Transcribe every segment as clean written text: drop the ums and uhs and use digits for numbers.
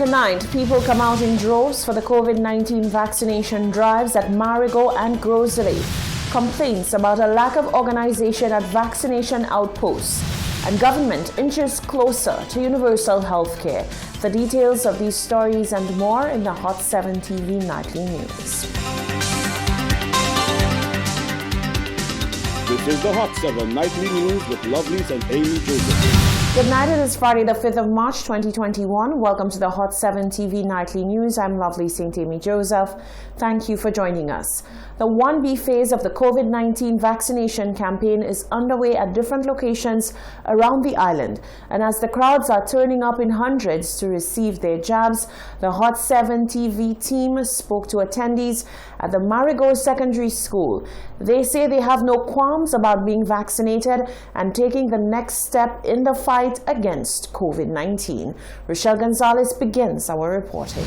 Tonight, people come out in droves for the COVID-19 vaccination drives at Marigot and Grosley. Complaints about a lack of organization at vaccination outposts. And government inches closer to universal health care. The details of these stories and more in the Hot 7 TV Nightly News. This is the Hot 7 Nightly News with Lovelace and Amy Joseph. Good night, it is Friday the 5th of March 2021. Welcome to the Hot 7 TV Nightly News. I'm Lovely St. Amy Joseph. Thank you for joining us. The 1B phase of the COVID-19 vaccination campaign is underway at different locations around the island. And as the crowds are turning up in hundreds to receive their jabs, the Hot 7 TV team spoke to attendees at the Marigot Secondary School. They say they have no qualms about being vaccinated and taking the next step in the fight against COVID-19. Rochelle Gonzalez begins our reporting.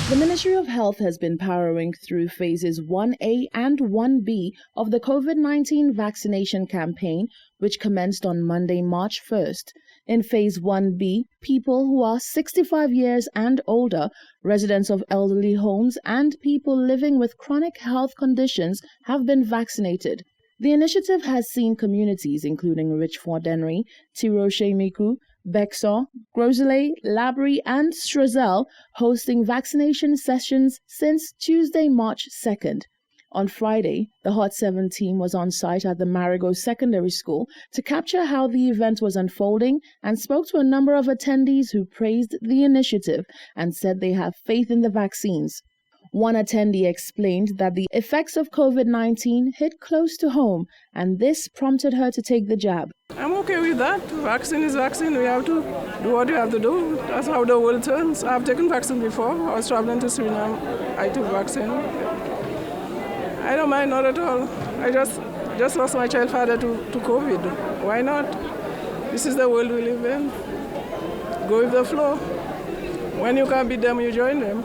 The Ministry of Health has been powering through phases 1A and 1B of the COVID-19 vaccination campaign, which commenced on Monday, March 1st. In phase 1B, people who are 65 years and older, residents of elderly homes, and people living with chronic health conditions have been vaccinated. The initiative has seen communities including Richford Dennery, Tiroche-Miku, Bexar, Grosley, Labrie, and Strazel hosting vaccination sessions since Tuesday, March 2nd. On Friday, the Hot 7 team was on site at the Marigot Secondary School to capture how the event was unfolding and spoke to a number of attendees who praised the initiative and said they have faith in the vaccines. One attendee explained that the effects of COVID-19 hit close to home, and this prompted her to take the jab. I'm okay with that. Vaccine is vaccine. We have to do what we have to do. That's how the world turns. I've taken vaccine before. I was traveling to Suriname. I took vaccine. I don't mind, not at all. I just lost my child father to COVID. Why not? This is the world we live in. Go with the flow. When you can't beat them, you join them.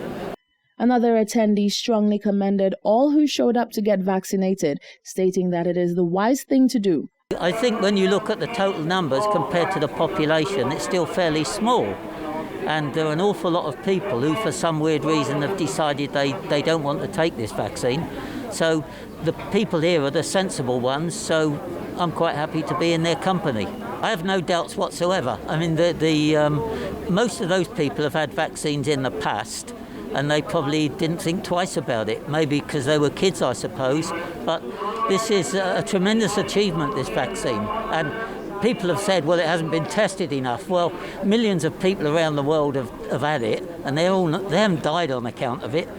Another attendee strongly commended all who showed up to get vaccinated, stating that it is the wise thing to do. I think when you look at the total numbers compared to the population, it's still fairly small. And there are an awful lot of people who, for some weird reason, have decided they don't want to take this vaccine. So the people here are the sensible ones, so I'm quite happy to be in their company. I have no doubts whatsoever. I mean, most of those people have had vaccines in the past, and they probably didn't think twice about it, maybe because they were kids, I suppose. But this is a tremendous achievement, this vaccine. And people have said, well, it hasn't been tested enough. Well, millions of people around the world have had it, and they haven't died on account of it.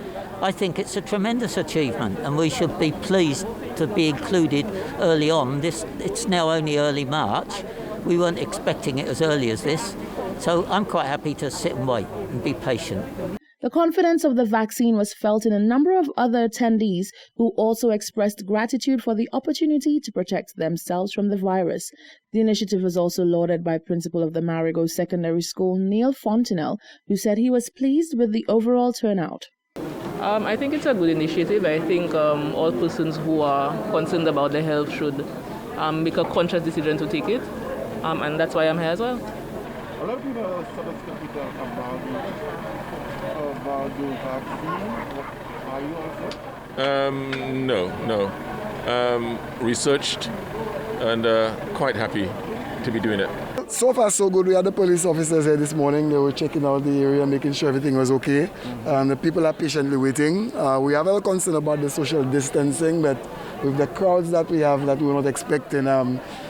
I think it's a tremendous achievement, and we should be pleased to be included early on. It's now only early March. We weren't expecting it as early as this. So I'm quite happy to sit and wait and be patient. The confidence of the vaccine was felt in a number of other attendees who also expressed gratitude for the opportunity to protect themselves from the virus. The initiative was also lauded by Principal of the Marigot Secondary School, Neil Fontenelle, who said he was pleased with the overall turnout. I think it's a good initiative. I think all persons who are concerned about their health should make a conscious decision to take it, and that's why I'm here as well. A lot of people are sort of skeptical about the vaccine. Are you also? No. Researched and quite happy to be doing it. So far, so good. We had the police officers here this morning. They were checking out the area, making sure everything was okay. And the people are patiently waiting. We have a concern about the social distancing, but with the crowds that we have that we were not expecting,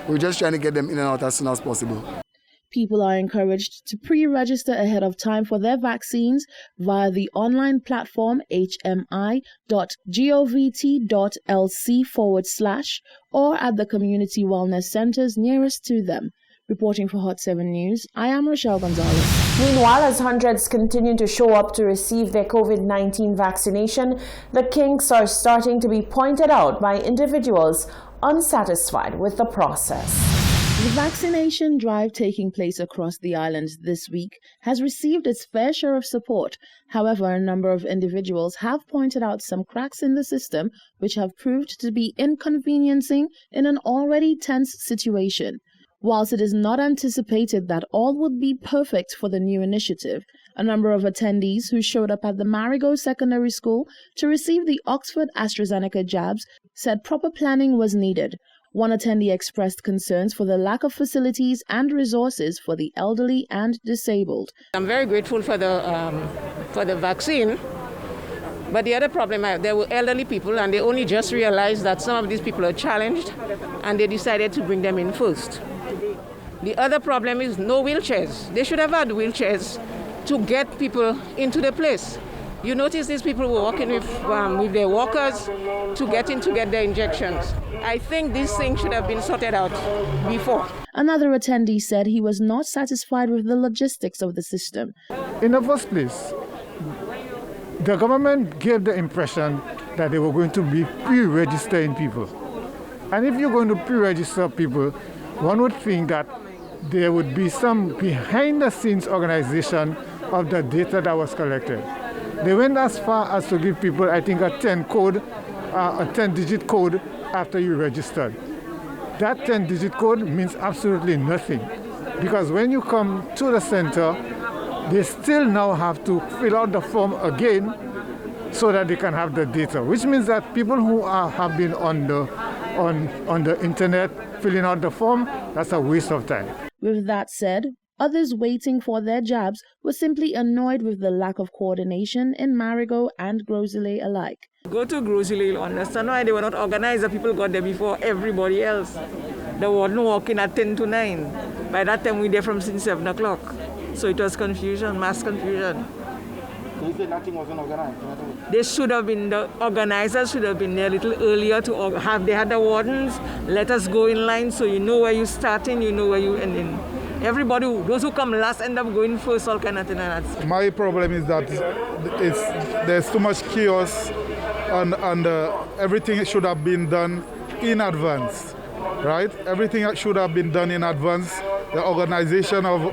we're just trying to get them in and out as soon as possible. People are encouraged to pre-register ahead of time for their vaccines via the online platform hmi.govt.lc/ or at the community wellness centers nearest to them. Reporting for Hot 7 News, I am Rochelle Gonzalez. Meanwhile, as hundreds continue to show up to receive their COVID-19 vaccination, the kinks are starting to be pointed out by individuals unsatisfied with the process. The vaccination drive taking place across the island this week has received its fair share of support. However, a number of individuals have pointed out some cracks in the system which have proved to be inconveniencing in an already tense situation. Whilst it is not anticipated that all would be perfect for the new initiative, A number of attendees who showed up at the Marigot Secondary School to receive the Oxford AstraZeneca jabs said proper planning was needed. One attendee expressed concerns for the lack of facilities and resources for the elderly and disabled. I'm very grateful for the vaccine, but the other problem, there were elderly people and they only just realized that some of these people are challenged and they decided to bring them in first. The other problem is no wheelchairs. They should have had wheelchairs to get people into the place. You notice these people were walking with their walkers to get in to get their injections. I think this thing should have been sorted out before. Another attendee said he was not satisfied with the logistics of the system. In the first place, the government gave the impression that they were going to be pre-registering people. And if you're going to pre-register people, one would think that there would be some behind-the-scenes organization of the data that was collected. They went as far as to give people, I think, a 10-digit code after you registered. That 10-digit code means absolutely nothing, because when you come to the center, they still now have to fill out the form again so that they can have the data, which means that people who have been on the internet filling out the form, that's a waste of time. With that said, others waiting for their jabs were simply annoyed with the lack of coordination in Marigot and Gros Islet alike. Go to Gros Islet, you'll understand why they were not organized. The people got there before everybody else. They weren't walking at 10 to 9. By that time, we were there from since 7 o'clock. So it was confusion, mass confusion. So you say nothing wasn't organized? They should have been, the organizers should have been there a little earlier to have, they had the wardens, let us go in line so you know where you're starting, you know where you're ending. Everybody, those who come last end up going first, all kind of thing. My problem is that there's too much chaos and everything should have been done in advance, right? Everything should have been done in advance. The organization of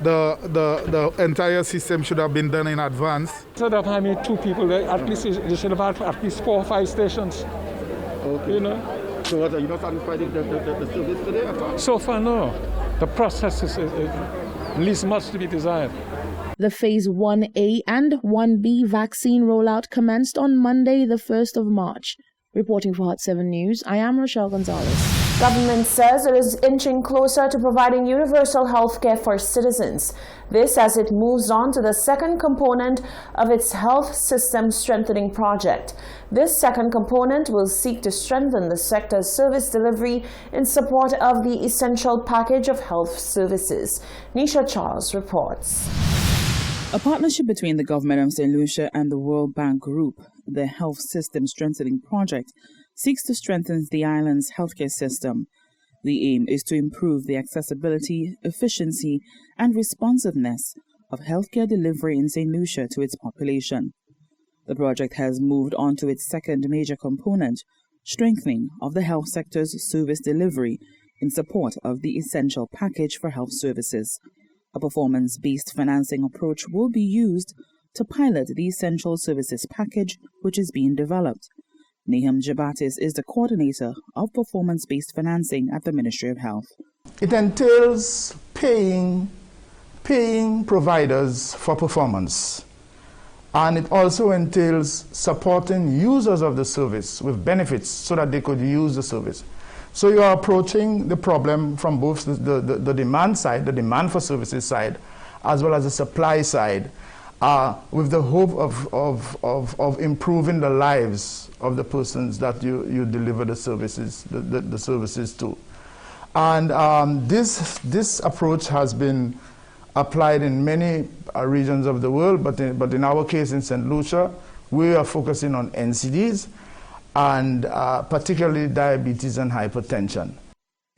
the entire system should have been done in advance. So that I mean 2 people, at least they should have had at least 4 or 5 stations. Okay. You know? So what, are you not satisfied with the service today? So far, no. The process leaves much to be desired. The Phase 1A and 1B vaccine rollout commenced on Monday, the 1st of March. Reporting for Hot 7 News, I am Rochelle Gonzalez. Government says it is inching closer to providing universal health care for citizens. This as it moves on to the second component of its health system strengthening project. This second component will seek to strengthen the sector's service delivery in support of the essential package of health services. Nisha Charles reports. A partnership between the government of St. Lucia and the World Bank Group, the Health System Strengthening Project, seeks to strengthen the island's healthcare system. The aim is to improve the accessibility, efficiency, and responsiveness of healthcare delivery in St. Lucia to its population. The project has moved on to its second major component, strengthening of the health sector's service delivery in support of the essential package for health services. A performance-based financing approach will be used to pilot the essential services package, which is being developed. Nahum Jabatis is the coordinator of performance-based financing at the Ministry of Health. It entails paying providers for performance, and it also entails supporting users of the service with benefits so that they could use the service. So you are approaching the problem from both the demand side, the demand for services side, as well as the supply side, with the hope of improving the lives of the persons that you deliver the services to. And this approach has been applied in many regions of the world, but in our case in St. Lucia, we are focusing on NCDs, and particularly diabetes and hypertension.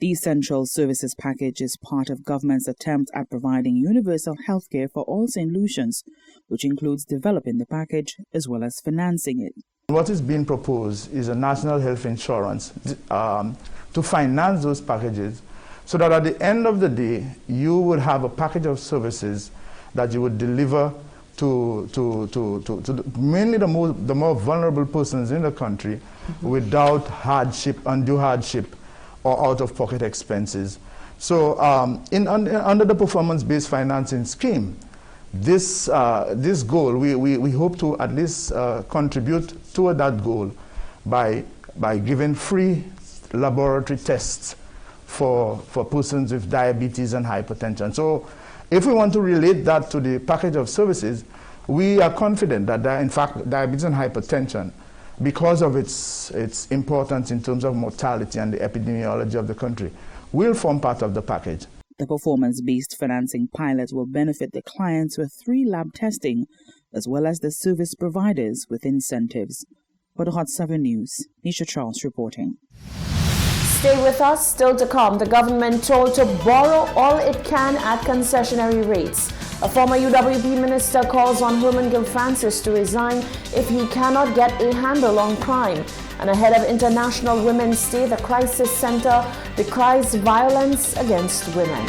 The Essential Services Package is part of government's attempt at providing universal health care for all St. Lucians, which includes developing the package as well as financing it. What is being proposed is a national health insurance to finance those packages, so that at the end of the day, you would have a package of services that you would deliver to mainly the more vulnerable persons in the country, without undue hardship or out-of-pocket expenses, So under the performance-based financing scheme, this goal, we hope to at least contribute toward that goal by giving free laboratory tests for persons with diabetes and hypertension. So if we want to relate that to the package of services, we are confident that in fact diabetes and hypertension, because of its importance in terms of mortality and the epidemiology of the country, will form part of the package. The performance-based financing pilot will benefit the clients with 3 lab testing, as well as the service providers with incentives. For the Hot 7 News, Nisha Charles reporting. Stay with us. Still to come, the government told to borrow all it can at concessionary rates. A former UWP minister calls on Herman Gil Francis to resign if he cannot get a handle on crime. And ahead of International Women's Day, the Crisis Center decries violence against women.